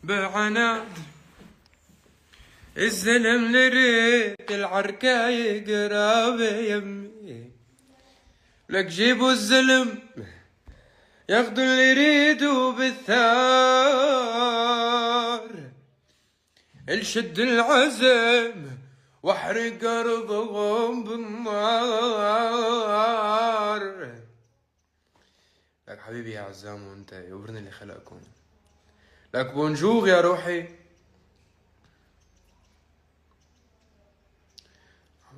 بعناد الزلم لريت العركاية قرابة يمي، لك جيبوا الزلم ياخدوا اللي يريدوا بالثار، الشد العزم واحرق ارضهم بالنار. لك حبيبي يا عزام وانت يورني اللي خلقكم. لك بونجور يا روحي.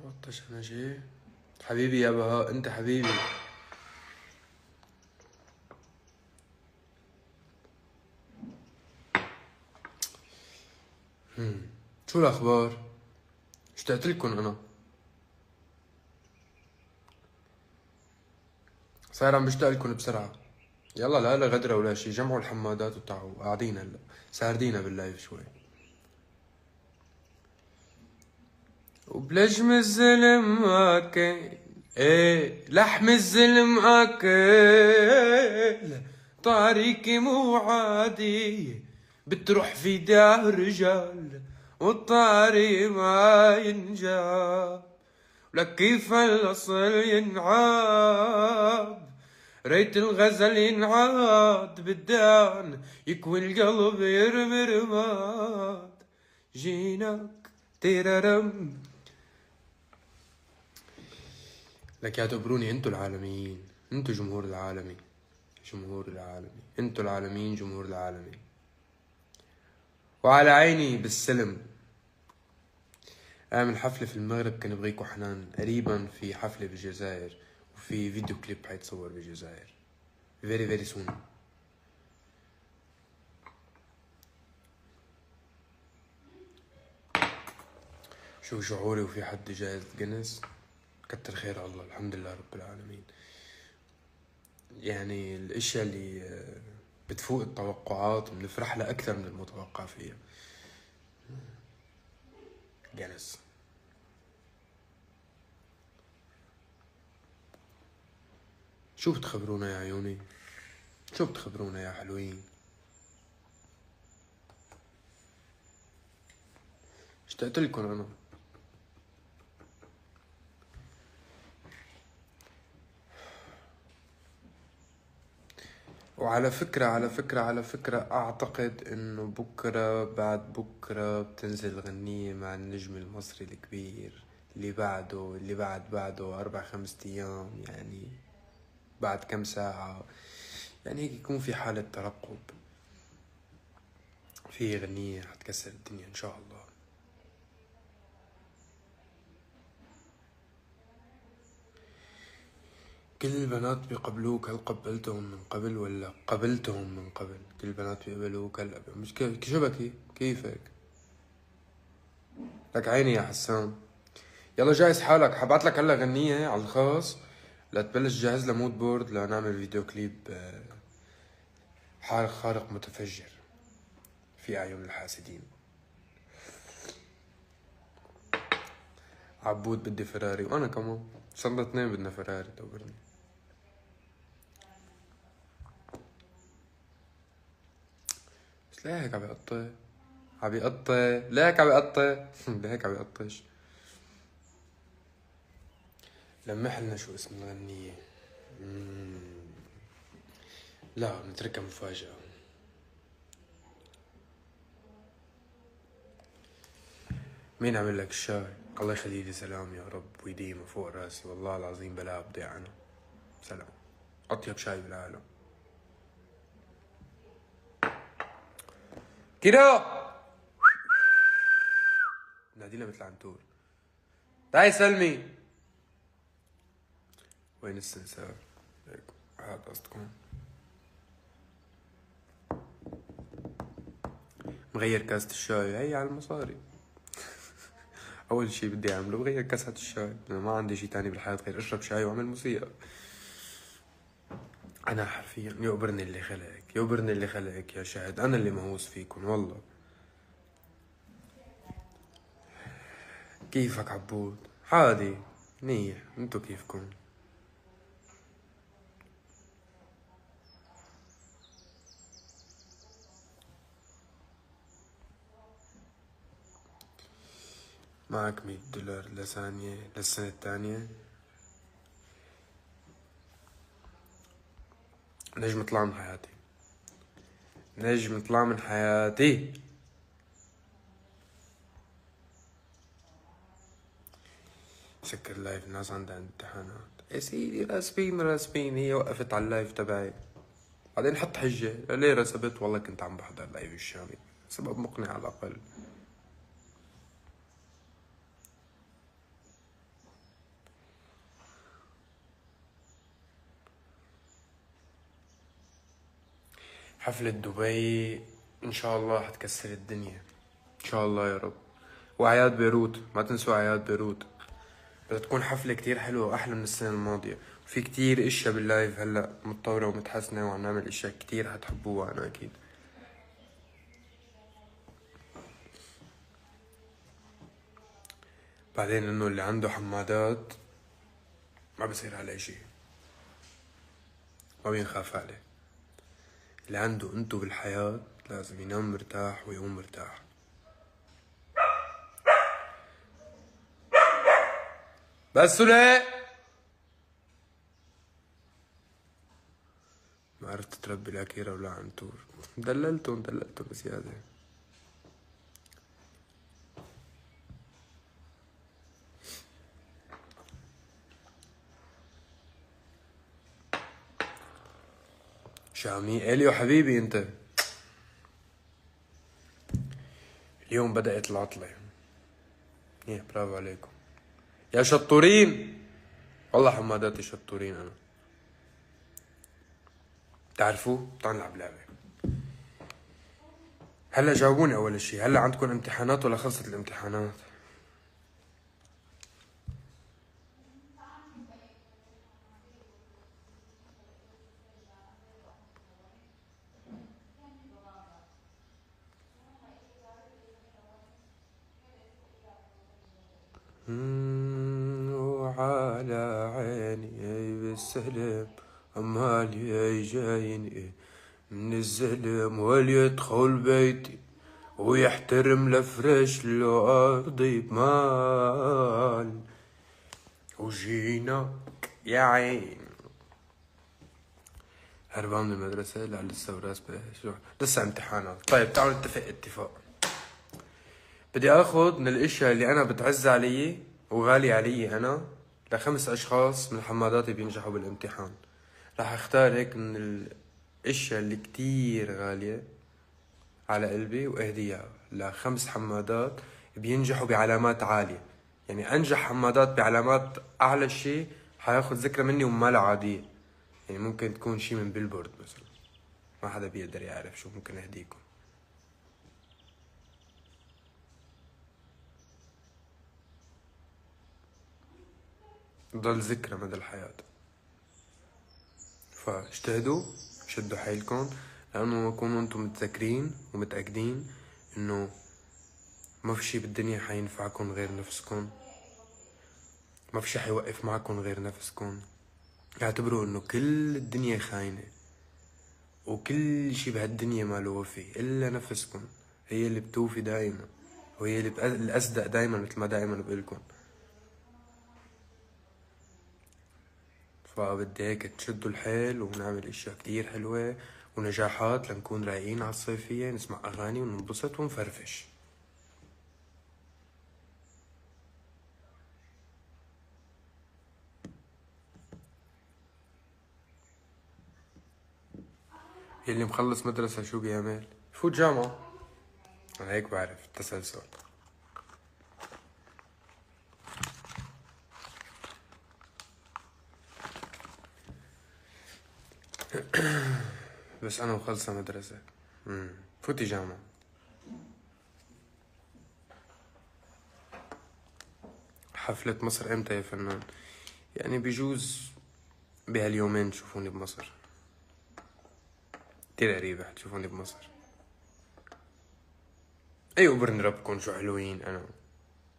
عطش انا جاي حبيبي يا بهاء، انت حبيبي. شو الاخبار؟ اشتقت لكم انا. صاير عم بشتاق لكم بسرعه. يلا لا غدره ولا شي، جمعوا الحمادات وتعوا قاعدين هلا ساردينا باللايف شوي. وبلجم الزلم اكل، ايه لحم الزلم اكل، طريقي مو عادي بتروح في دار رجال والطاري ما ينجاب. لك كيف الاصل ينعاب، ريت الغزل ينعاد بالدان يكوي القلب يرمي رماد. جيناك تيررم. لك يعتبروني انتو العالميين، انتو جمهور العالمي، جمهور العالمي، انتو العالميين جمهور العالمي. وعلى عيني بالسلم. اعمل حفلة في المغرب كان بغيكو حنان، قريبا في حفلة بالجزائر وفي فيديو كليب حيتصور بالجزائر very very soon. شو شعوري وفي حد جايز جنس؟ كتر خير الله، الحمد لله رب العالمين. يعني الاشياء اللي بتفوق التوقعات بنفرح لها اكثر من المتوقع فيها. جنس شو بتخبرونا يا عيوني؟ شو بتخبرونا يا حلوين؟ اشتقت لكم انا. وعلى فكرة اعتقد انه بكرة بعد بكرة بتنزل غنية مع النجم المصري الكبير، اللي بعده اللي بعده 4-5 ايام، يعني بعد كم ساعة، يعني هيك يكون في حالة ترقب. في غنية حتكسر الدنيا ان شاء الله. كل البنات بيقبلوك، هل قبلتهم من قبل ولا قبلتهم من قبل؟ كل البنات بيقبلوك هلا، مش شو بكي؟ كيفك؟ لك عيني يا حسان. يلا جهز حالك، حبعت لك هلا غنية على الخاص لتبلش جهز لها مود بورد لنعمل فيديو كليب حال خارق متفجر في أعين الحاسدين. عبود بدي فراري وأنا كمان صرنا 2 بدنا فراري تقبرني. بس ليه هيك عبيقطع؟ ليه هيك عبيقطع؟ ليه هيك عبيقطش؟ لمحلنا شو اسم الغنية. لا نتركها مفاجأة. مين عمل لك الشاي؟ الله يخلي لي سلام يا رب ويديمه فوق راسي، والله العظيم بلا أبدع أنا. سلام، أطيب شاي بالعالم. كده نادينا مثل عنتور. تعي سلمي. وين السنسار؟ هيك هاد قصدكم. مغير كاسة الشاي، هي على المصاري. أول شي بدي أعمله بغير كاسة الشاي، أنا ما عندي شي تاني بالحياة غير أشرب شاي وأعمل موسيقى. أنا حرفيا يقبرني اللي خلقك، يقبرني اللي خلقك يا شاهد، أنا اللي مهووس فيكن والله. كيفك عبود؟ عادي منيح، انتو كيفكن؟ معك $100 لثانية للسنة الثانية. نجم طلع من حياتي، نجم طلع من حياتي. سكر اللايف، الناس عندها امتحانات يا سيدي. راسبين هي وقفت على اللايف تبعي. بعدين حط حجة ليه رسبت، والله كنت عم بحضر لايف الشامي، سبب مقنع على الأقل. حفلة دبي إن شاء الله حتكسر الدنيا، إن شاء الله يا رب. وأعياد بيروت، ما تنسوا أعياد بيروت، بدها تكون حفلة كتير حلوة وأحلى من السنة الماضية. في كتير اشياء باللايف هلا متطورة ومتحسنة، وعم نعمل اشياء كتير حتحبوها أنا أكيد. بعدين إنه اللي عنده حمادات ما بصير عليه شي، ما بينخاف عليه. اللي عنده انتو بالحياة لازم ينام مرتاح ويقوم مرتاح. بس ليه ما عرفت تربي لاكيرا ولا عنتور، دللتهم بزيادة. شامي اليو حبيبي انت، اليوم بدأت العطلة. برافو عليكم يا شطورين، والله حماداتي شطورين. انا تعرفوا تعال نلعب لعبة. هلا جاوبوني اول اشي، هلا عندكم امتحانات ولا خلصت الامتحانات؟ وعلى عيني بالسلم أمالي جايني من الزلم، وليدخل بيتي ويحترم لفرش الأرض بمال. وجينا يا عين هربان من المدرسة، لا لسه براس شو لسه امتحانات. طيب تعالوا نتفق اتفاق، بدي اخذ من الاشياء اللي انا بتعز علي وغالي علي انا ل5 اشخاص من حماداتي بينجحوا بالامتحان. راح اختار هيك من الاشياء اللي كتير غالية على قلبي واهديها ل5 حمادات بينجحوا بعلامات عالية. يعني انجح حمادات بعلامات اعلى شيء حياخد ذكرى مني وما لا عادية. يعني ممكن تكون شيء من بيلبورد مثلا، ما حدا بيقدر يعرف شو ممكن اهديكم. ضل ذكرى مدى الحياة. فاجتهدوا، شدوا حيلكم، لانه ما تكونوا انتم متذكرين ومتأكدين انه ما في شي بالدنيا حينفعكم غير نفسكم، ما في شي حيوقف معكم غير نفسكم. اعتبروا انه كل الدنيا خاينة وكل شي بهالدنيا ما له وفي الا نفسكم، هي اللي بتوفي دايما، وهي اللي الأصدق دايما، مثل ما دايما بقولكم. فبدي هيك تشدوا الحيل ونعمل اشياء كتير حلوة ونجاحات لنكون رايقين على الصيفية، نسمع اغاني وننبسط ونفرفش. يلي مخلص مدرسة شو بيعمل؟ فوت جامعة. انا هيك بعرف التسلسل. بس انا مخلصة مدرسة. فوتي جامعة. حفلة مصر امتى يا فنان؟ يعني بجوز بهاليومين تشوفوني بمصر، كتير قريبة حتشوفوني بمصر. ايوه برنربكن شو حلوين انا،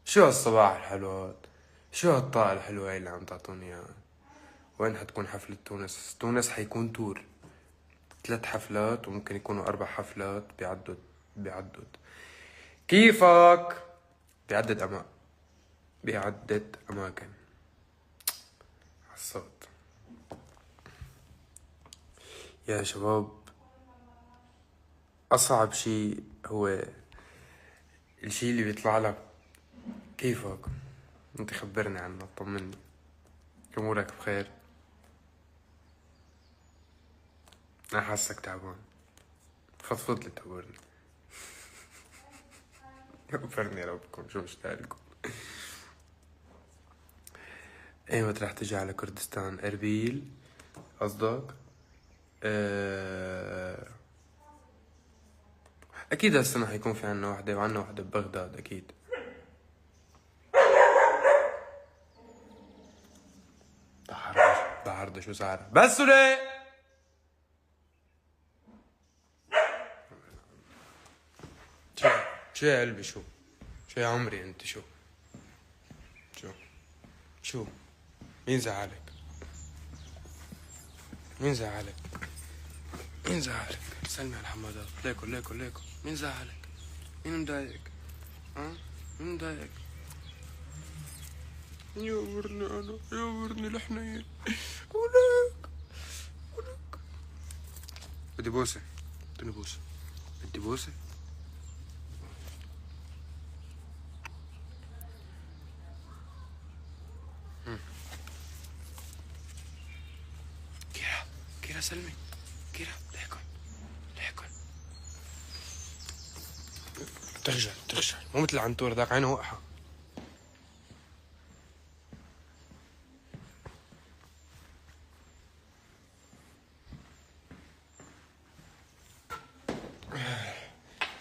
شو هالصباح الحلوات، شو هالطاقة الحلوة اللي عم تعطوني اياها. وين حتكون حفلة تونس؟ تونس حيكون تور 3 حفلات وممكن يكونوا 4 حفلات، بيعدد كيفك؟ بيعدد أماء. بعدة أماكن. عالصوت يا شباب، أصعب شي هو الشي اللي بيطلع لك كيفك. انت خبرني عنه، طمني، أمورك بخير؟ أنا حاسك تعبان، فضفض لي تقولني. غفرني يا ربكم، شو مشتاق لكم. ايمت رح تجي على كردستان؟ اربيل قصدك؟ اكيد هالسنة حيكون في عنا وحدة، وعنا وحدة ببغداد اكيد. بعرض شو صار بس ليه؟ شو يا قلبي؟ شو يا عمري انت؟ شو مين زعلك؟ مين زعلك؟ سلمي على الحمادات. ليكو مين زعلك؟ مين مضايقك؟ مين مضايقك؟ يا ورني انا، يا ورني الحنين. ولك بدي بوسة، بدي بوسة. كيرا سلمي، كيرا ليكن تخجل مو مثل العنتور ذاك، عينه وقحة.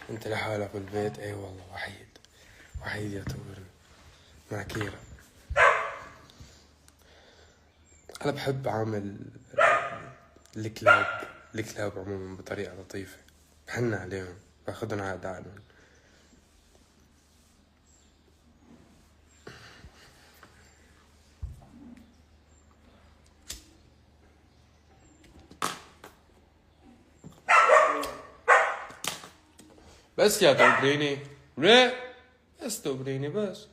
انت لحالك بالبيت؟ اي والله، وحيد يا تورني مع كيرا. انا بحب اعمل الكلاب عموما بطريقة لطيفة، بحن عليهم، باخدهم على دعمهم. بس يا توبريني، ليه؟ بس توبريني بس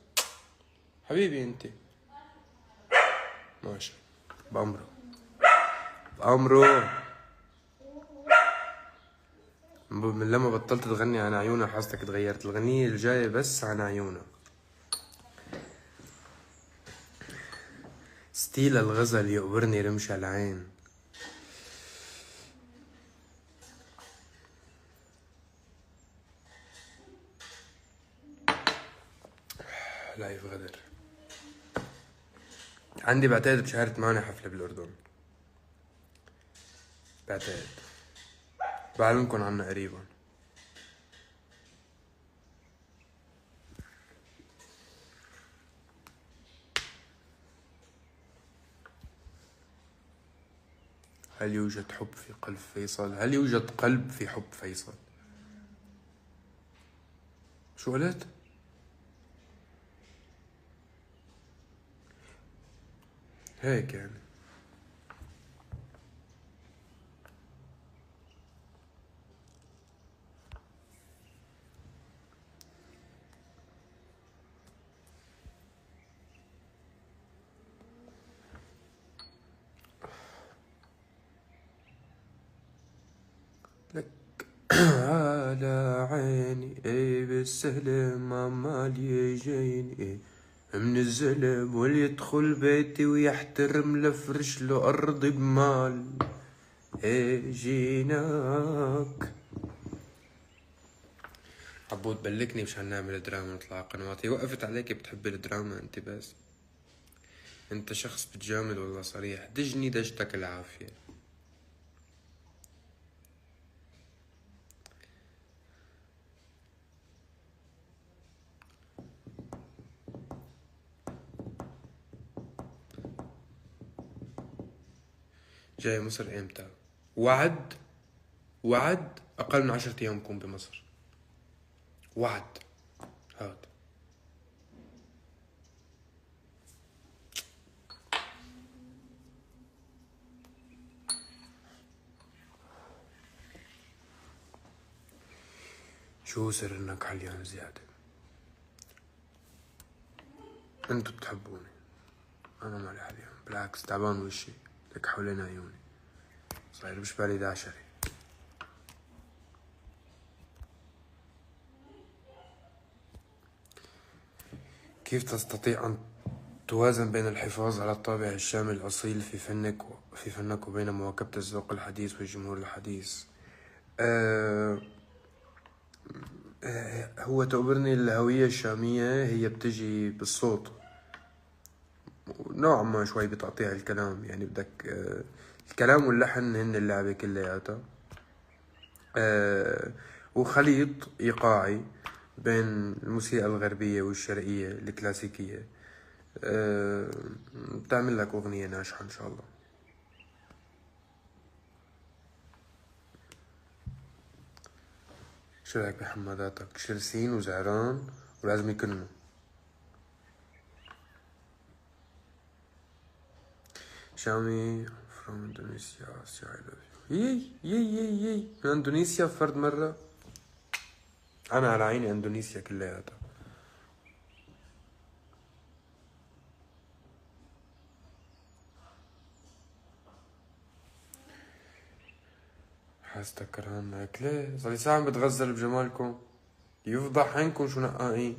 حبيبي انت. ماشي، بأمره. من لما بطلت تغني عن عيونها حاستك تغيرت. الغنية الجاية بس عن عيونها. ستيل الغزل يقبرني رمش العين. لايف غدر. عندي بعتقد بشهر 8 حفلة بالأردن، بعتقد، بعلمكن عنها قريبا. هل يوجد حب في قلب فيصل؟ هل يوجد قلب في حب فيصل؟ شو قلت؟ هيك يعني. لك على عيني اي بالسهل ما مال يجيني من الزلم، وليدخل بيتي ويحترم لفرش له أرضي بمال. ايه جيناك عبود، بلكني مشان نعمل دراما ونطلع قنواتي. وقفت عليك بتحبي الدراما انت؟ بس انت شخص بتجامل والله صريح. دجني دجتك العافية. جاي مصر امتى؟ وعد اقل من 10 ايام بكون بمصر. وعد هاد. شو سر انك عليان زيادة؟ انتو بتحبوني، انا مالي عليهم، بالعكس تعبان وشي لك حوالين عيوني، صاير بشبالي دعشري. كيف تستطيع أن توازن بين الحفاظ على الطابع الشامل الأصيل في فنك وبين مواكبة الذوق الحديث والجمهور الحديث؟ هو تقبرني الهوية الشامية هي بتجي بالصوت، نوعا ما شوي بتقطيع الكلام، يعني بدك الكلام واللحن هن اللعبة كلياتها، وخليط إيقاعي بين الموسيقى الغربية والشرقية الكلاسيكية، بتعمل لك أغنية ناجحة إن شاء الله. شو رأيك بحماداتك؟ شرسين وزعران ولازم يكنوا. شامي from Indonesia. I love you. يي من اندونيسيا فرد مرة. انا على عيني اندونيسيا كلياتها. حاستك كرهان هيك ليه؟ صار لي ساعة عم بتغزل بجمالكم، يفضح عينكم شو نقائين.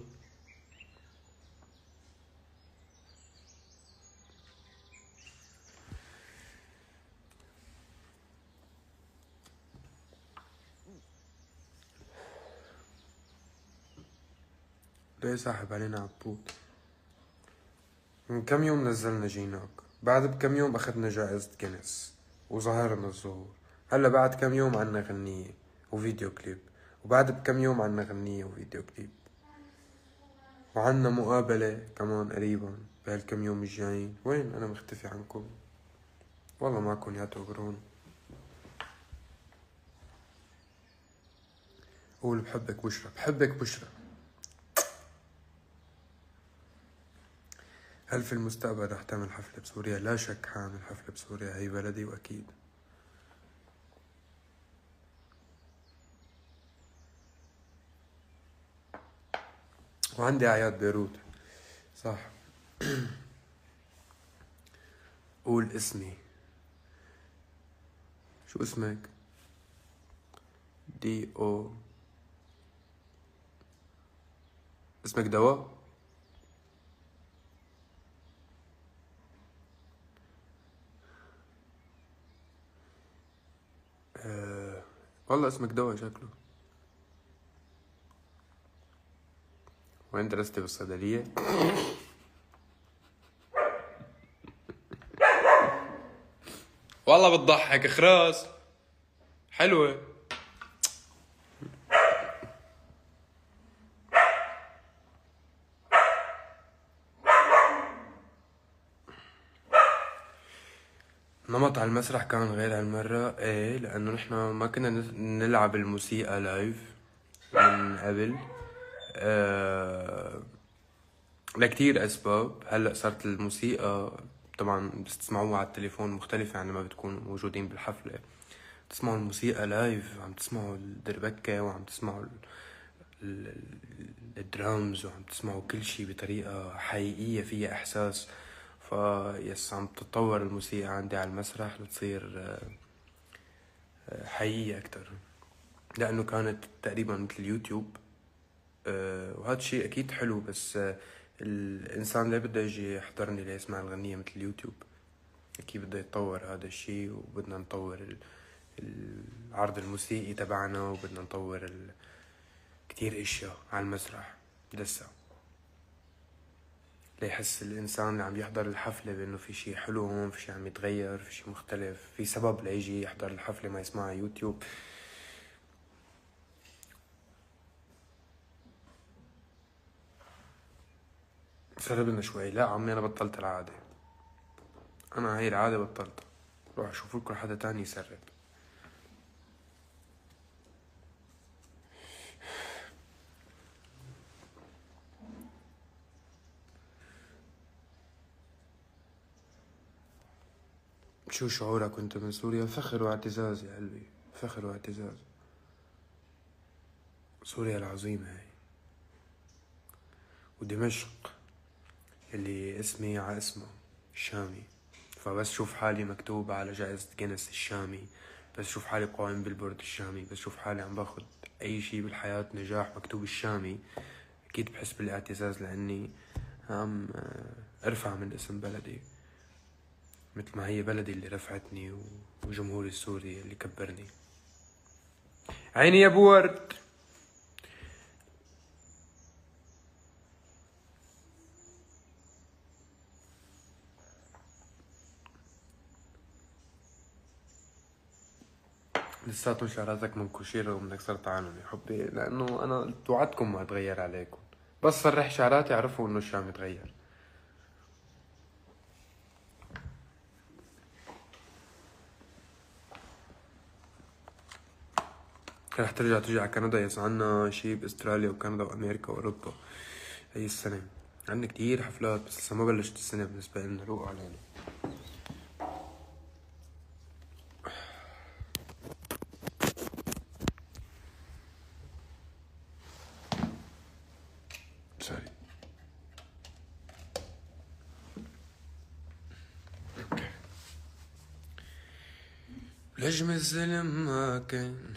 ليه ساحب علينا عبود؟ من كم يوم نزلنا جيناك، بعد بكم يوم اخذنا جائزة جينيس وظهرنا الظهور، هلا بعد كم يوم عنا غنية وفيديو كليب، وبعد بكم يوم عنا غنية وفيديو كليب، وعنا مقابلة كمان قريبا بهالكم يوم الجايين. وين أنا مختفي عنكم؟ والله معكم يا تغرون. قول بحبك بشرى، بحبك بشرى. هل في المستقبل رح تعمل حفلة بسوريا؟ لا شك حاعمل حفلة بسوريا، هي بلدي وأكيد. وعندي أعياد بيروت صح. قول اسمي. شو اسمك؟ دي او. اسمك دواء؟ والله اسمك دواء شكله. وين درستي بالصيدلية؟ والله بتضحك خراس حلوة. نمط على المسرح كان غير هالمرة، ايه لأنه نحن ما كنا نلعب الموسيقى لايف من قبل، لكتير أسباب. هلأ صارت الموسيقى طبعا بس تسمعوها على التليفون مختلفة عن ما بتكونوا موجودين بالحفلة، تسمعوا الموسيقى لايف، عم تسمعوا الدربكة وعم تسمعوا الدرامز وعم تسمعوا كل شي بطريقة حقيقية فيها إحساس. فيس عم تتطور الموسيقى عندي على المسرح لتصير حقيقية أكتر، لأنه كانت تقريبا مثل اليوتيوب. وهذا الشيء أكيد حلو، بس الإنسان ليه بده يجي يحضرني ليسمع الغنية مثل اليوتيوب؟ أكيد بده يتطور هذا الشيء، وبدنا نطور العرض الموسيقي تبعنا، وبدنا نطور كتير اشياء على المسرح لسه، ليحس الانسان اللي عم يحضر الحفلة بانه في شي حلو هون، في شي عم يتغير، في شي مختلف، في سبب ليجي يحضر الحفلة ما يسمعها يوتيوب. سربنا شوي. لا عمي انا بطلت العادة، انا هاي العادة بطلتها، روح اشوف لكم حدا تاني يسرب. شو شعورك وانت من سوريا؟ فخر واعتزاز يا قلبي، فخر واعتزاز. سوريا العظيمة هاي، ودمشق اللي اسمي ع اسمه الشامي. فبس شوف حالي مكتوب على جائزة جينيس الشامي، بس شوف حالي قائم بالبورد الشامي، بس شوف حالي عم باخد اي شي بالحياة نجاح مكتوب الشامي، اكيد بحس بالاعتزاز لاني عم ارفع من اسم بلدي، مثل ما هي بلدي اللي رفعتني وجمهوري السوري اللي كبرني. عيني يا ابو ورد. لساتهم شعراتك منكوشين رغم انك صرت عنهم يا حبي، لانه انا توعدكم ما اتغير عليكم، بس صرح شعراتي اعرفوا انه الشام يتغير. رح ترجع تجي على كندا، يس عنا شي باستراليا وكندا وامريكا واوروبا هي السنة، عندنا كتير حفلات بس لسه ما بلشت السنة بالنسبة لنا، روقوا علينا. سوري. لجم الزلم ما كان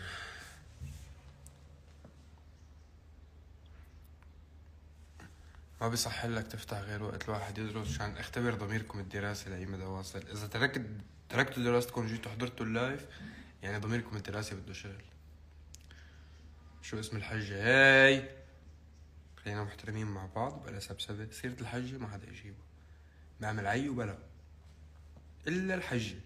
ما بيصح لك تفتح غير وقت الواحد يدرس، عشان اختبر ضميركم الدراسي لأي مدى واصل. إذا تركتوا دراستكم وجيتوا حضرتوا اللايف، يعني ضميركم الدراسي بده شغل. شو اسم الحجة هاي؟ خلينا محترمين مع بعض بلا سبسبة. سيرة الحجة ما حدا يجيبها، بعمل عي وبلا إلا الحجة.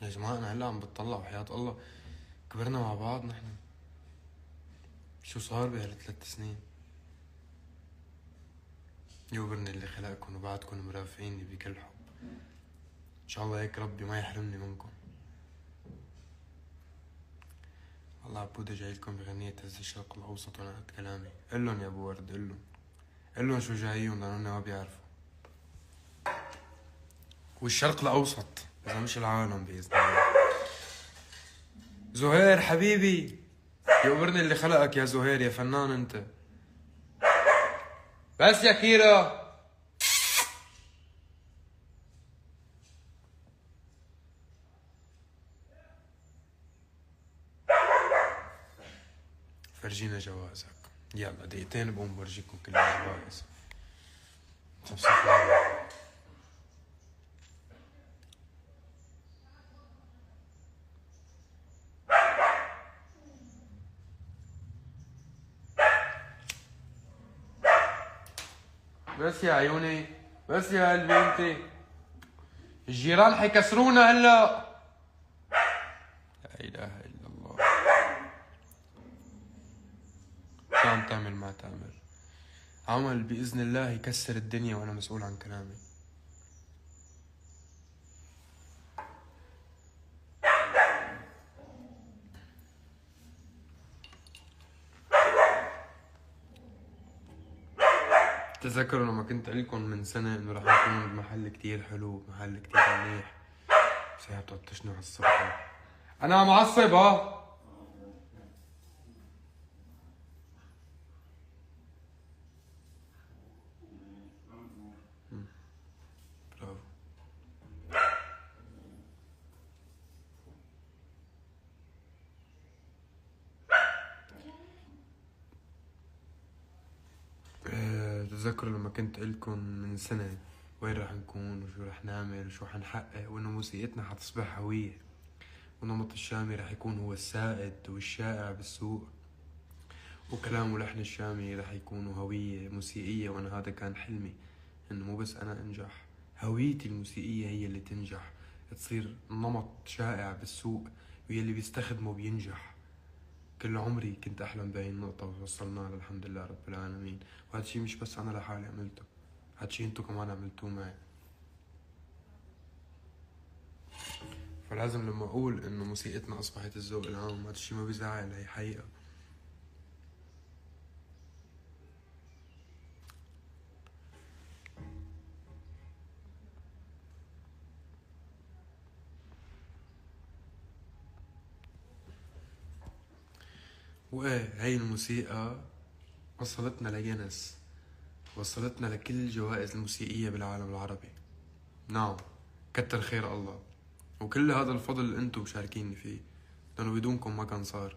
يا جماعة أنا هلا عم بتطلع وحياة الله كبرنا مع بعض نحن، شو صار بهال3 سنين؟ يوبرني اللي خلقكن وبعدكن مرافقيني بكل حب، إن شاء الله هيك ربي ما يحرمني منكم. والله عبودة جايلكم بغنية تهز الشرق الأوسط ونقد كلامي. قلن يا أبو ورد، قلن شو جايين لأنهم ما بيعرفوا. والشرق الأوسط إذا مش العالم بإذن الله. زهير حبيبي، يوبرني اللي خلقك يا زهير، يا فنان أنت. بس يا كيرا. فرجينا جوازك، يلا دقيقتين بقوم برجيكم كل الجوائز. بس يا عيوني، بس يا قلبي انت، الجيران حيكسرونا هلا. لا اله الا الله. شو عم تعمل ما تعمل؟ عمل باذن الله يكسر الدنيا وانا مسؤول عن كلامي. تذكروا لما كنت قلكم من سنة انه رح نكون بمحل كتير حلو، محل كتير منيح، بس هي بتطشني على الصبح. انا معصب ها. برافو. تذكروا لما كنت قلكم من سنة وين رح نكون وشو رح نعمل وشو حنحقق، وانه موسيقتنا حتصبح هوية، والنمط الشامي رح يكون هو السائد والشائع بالسوق، وكلام ولحن الشامي رح يكونوا هوية موسيقية. وانا هذا كان حلمي، انه مو بس انا انجح، هويتي الموسيقية هي اللي تنجح، تصير نمط شائع بالسوق واللي بيستخدمه بينجح. كل عمري كنت احلم بهي النقطة ووصلنا لها الحمد لله رب العالمين. وهذا الشي مش بس انا لحالي عملته، هذا الشي انتو كمان عملتوه معي. فلازم لما اقول انه موسيقتنا اصبحت الذوق العام، هذا الشي ما بيزعل، هي حقيقة. وايه هاي الموسيقى وصلتنا لجينيس، وصلتنا لكل الجوائز الموسيقية بالعالم العربي. نعم، كتر خير الله، وكل هذا الفضل اللي انتو مشاركيني فيه، لانه بدونكم ما كان صار.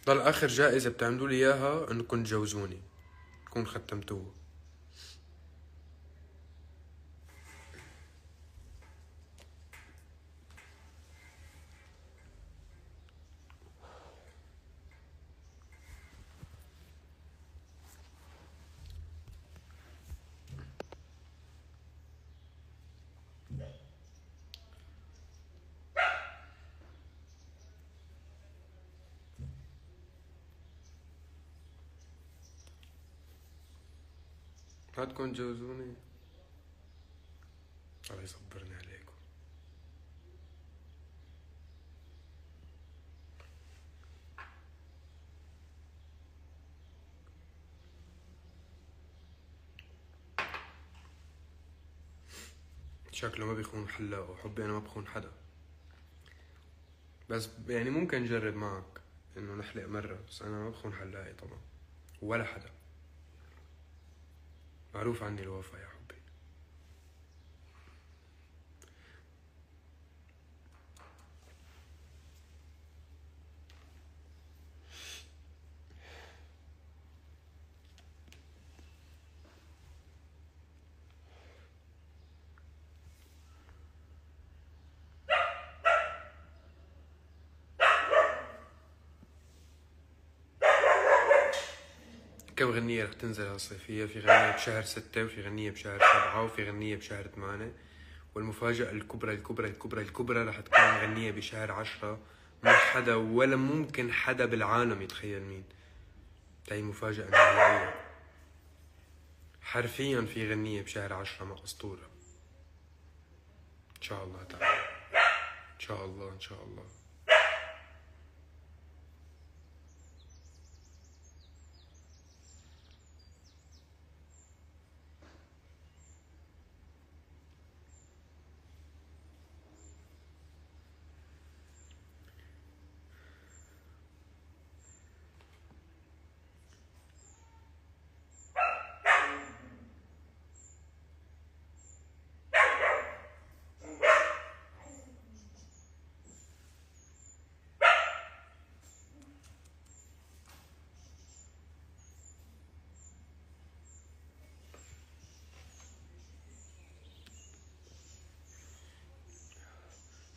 ضل اخر جائزة بتعملوا لي اياها انكم تجوزوني، تكون ختمتوه. بدكم تجوزوني؟ الله يصبرني عليكم. شكله ما بيخون حلاقه، حبي انا ما بخون حدا، بس يعني ممكن نجرب معك انه نحلق مرة، بس انا ما بخون حلاقي طبعا ولا حدا، معروف عني الوفا يا حبي. كم غنية رح تنزل هالصيفية؟ في غنية بشهر 6 وفي غنية بشهر 7 وفي غنية بشهر 8، والمفاجأة الكبرى الكبرى الكبرى الكبرى رح تكون غنية بشهر 10. ما حدا ولا ممكن حدا بالعالم يتخيل مين. هاي المفاجأة النهائية. حرفيا في غنية بشهر 10 مع أسطورة، إن شاء الله تعالى، إن شاء الله إن شاء الله.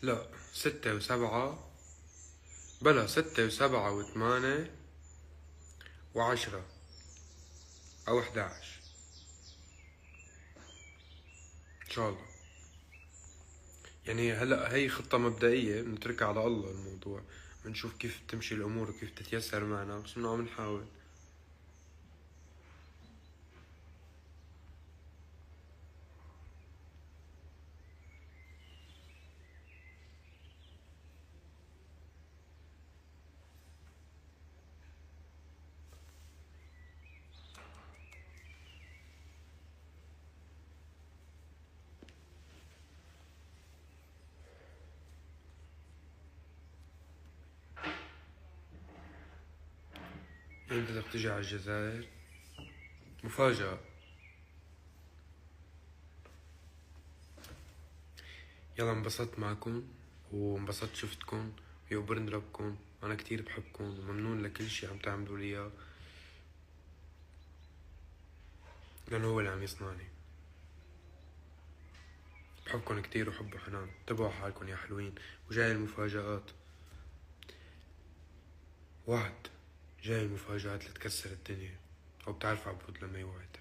لا 6 و7، بلا 6 و7 و8 و10 أو 11 إن شاء الله. يعني هلا هي خطة مبدئية بنتركها على الله الموضوع، بنشوف كيف تمشي الأمور وكيف تتيسر معنا، بس إنه عم نحاول. امتى بدك تجي على الجزائر؟ مفاجأة. يلا انبسطت معكم وانبسطت شفتكم، يوبرن ربكم، أنا كتير بحبكم وممنون لكل شي عم تعملوا لي إياه، لأنه هو اللي عم يصنعني. بحبكم كتير وحب وحنان، تبعوا حالكم يا حلوين. وجاي المفاجآت، وعد، جاي المفاجآت لتكسر الدنيا، وبتعرف عبود لما يوعد.